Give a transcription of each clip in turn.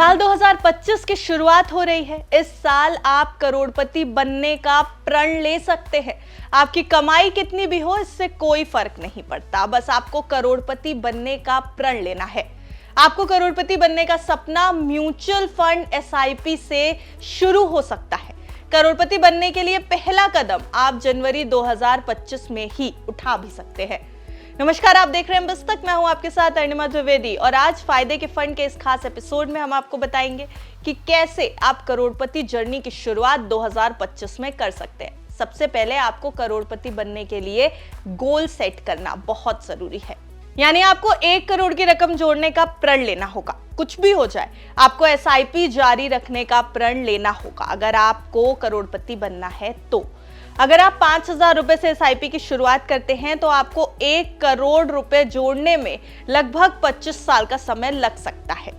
साल 2025 की शुरुआत हो रही है। इस साल आप करोड़पति बनने का प्रण ले सकते हैं। आपकी कमाई कितनी भी हो, इससे कोई फर्क नहीं पड़ता। बस आपको करोड़पति बनने का प्रण लेना है। आपको करोड़पति बनने का सपना म्यूचुअल फंड एसआईपी से शुरू हो सकता है। करोड़पति बनने के लिए पहला कदम आप जनवरी 2025 में ही उठा भी सकते हैं। नमस्कार, आप देख रहे हैं बस तक। मैं हूं आपके साथ अरुणिमा द्विवेदी और आज फायदे के फंड के इस खास एपिसोड में हम आपको बताएंगे कि कैसे आप करोड़पति जर्नी की शुरुआत 2025 में कर सकते हैं। सबसे पहले आपको करोड़पति बनने के लिए गोल सेट करना बहुत जरूरी है। यानी आपको 1 करोड़ की रकम जोड़ने का प्रण लेना होगा। कुछ भी हो जाए, आपको एसआईपी जारी रखने का प्रण लेना होगा अगर आपको करोड़पति बनना है तो। अगर आप 5,000 रुपए से एसआईपी की शुरुआत करते हैं तो आपको 1 करोड़ रुपए जोड़ने में लगभग 25 साल का समय लग सकता है।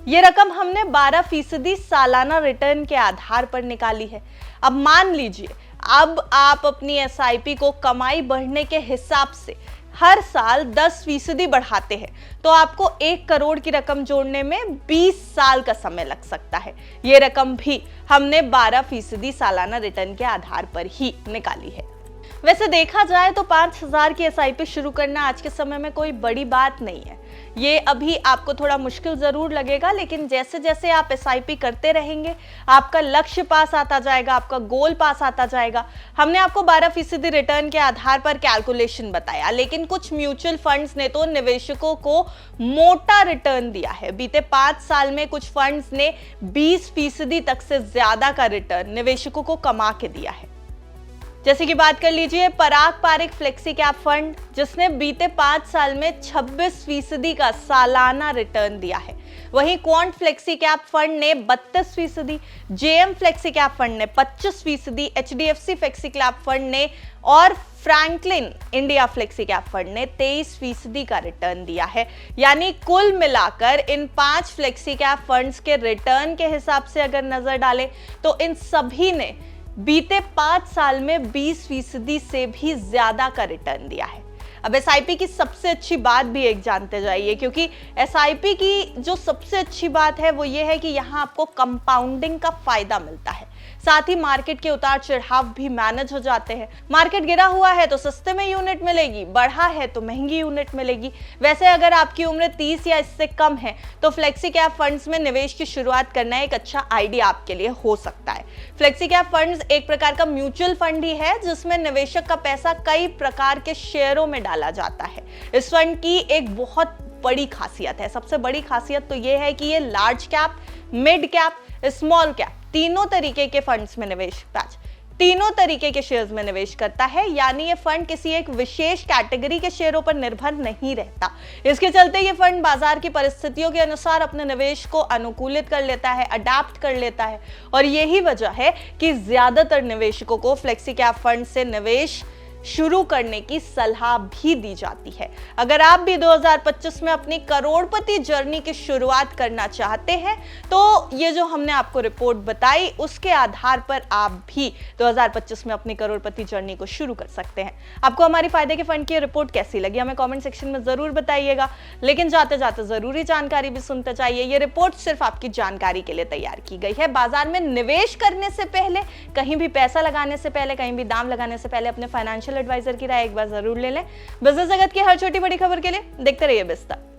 ये रकम हमने 12% सालाना रिटर्न के आधार पर निकाली है। अब मान लीजिए अब आप अपनी एसआईपी को कमाई बढ़ने के हिसाब से हर साल 10% बढ़ाते हैं तो आपको 1 करोड़ की रकम जोड़ने में 20 साल का समय लग सकता है। ये रकम भी हमने 12% सालाना रिटर्न के आधार पर ही निकाली है। वैसे देखा जाए तो 5,000 की एसआईपी शुरू करना आज के समय में कोई बड़ी बात नहीं है। ये अभी आपको थोड़ा मुश्किल जरूर लगेगा, लेकिन जैसे जैसे आप एसआईपी करते रहेंगे आपका लक्ष्य पास आता जाएगा, आपका गोल पास आता जाएगा। हमने आपको 12% रिटर्न के आधार पर कैलकुलेशन बताया, लेकिन कुछ म्यूचुअल फंड्स ने तो निवेशकों को मोटा रिटर्न दिया है। बीते 5 साल में कुछ फंड्स ने 20% तक से ज्यादा का रिटर्न निवेशकों को कमा के दिया है। जैसे कि बात कर लीजिए पराग पारिक फ्लेक्सी कैप फंड, जिसने बीते 5 साल में 26% का सालाना रिटर्न दिया है। वहीं क्वांट फ्लेक्सी कैप फंड ने 32%, जेएम फ्लेक्सी कैप फंड ने 25%, एचडीएफसी फ्लेक्सी कैप फंड ने और Franklin India flexi cap fund ने 23% का रिटर्न दिया है। यानी कुल मिलाकर इन 5 फ्लेक्सी कैप फंड्स के रिटर्न के हिसाब से अगर नजर डालें तो इन सभी ने बीते 5 साल में 20% से भी ज्यादा का रिटर्न दिया है। अब एसआईपी की सबसे अच्छी बात भी एक जानते जाइए, क्योंकि एसआईपी की जो सबसे अच्छी बात है वो ये है कि यहाँ आपको कंपाउंडिंग का फायदा मिलता है। साथ ही मार्केट के उतार चढ़ाव भी मैनेज हो जाते हैं। मार्केट गिरा हुआ है तो सस्ते में यूनिट मिलेगी, बढ़ा है तो महंगी यूनिट मिलेगी। वैसे अगर आपकी उम्र 30 या इससे कम है तो फ्लेक्सी कैप फंड्स में निवेश की शुरुआत करना एक अच्छा आइडिया आपके लिए हो सकता है। फ्लेक्सी कैप फंड्स एक प्रकार का म्यूचुअल फंड ही है जिसमें निवेशक का पैसा कई प्रकार के शेयरों में डाला जाता है। इस फंड की एक बहुत बड़ी खासियत है। सबसे बड़ी खासियत तो यह है कि ये large cap, mid cap, small cap तीनों तरीके के फंड्स में निवेश तीनों तरीके के शेयर्स में निवेश करता है। यानी ये फंड किसी एक विशेष कैटेगरी के शेयरों पर निर्भर नहीं रहता। इसके चलते ये फंड बाजार की परिस्थितियों के अनुसार अपने निवेश को अनुकूलित कर लेता है, अडैप्ट कर लेता है। और यही वजह है कि ज्यादातर निवेशकों को फ्लेक्सी कैप फंड से निवेश शुरू करने की सलाह भी दी जाती है। अगर आप भी 2025 में अपनी करोड़पति जर्नी की शुरुआत करना चाहते हैं तो ये जो हमने आपको रिपोर्ट बताई उसके आधार पर आप भी 2025 में अपनी करोड़पति जर्नी को शुरू कर सकते हैं। आपको हमारी फायदे के फंड की रिपोर्ट कैसी लगी हमें कमेंट सेक्शन में जरूर बताइएगा, लेकिन जाते जाते जरूरी जानकारी भी सुनते जाइए। ये रिपोर्ट सिर्फ आपकी जानकारी के लिए तैयार की गई है। बाजार में निवेश करने से पहले, कहीं भी पैसा लगाने से पहले, कहीं भी दाम लगाने से पहले अपने फाइनेंशियल एडवाइजर की राय एक बार जरूर ले लें। बिजनेस जगत की हर छोटी बड़ी खबर के लिए देखते रहिए बिस्तर।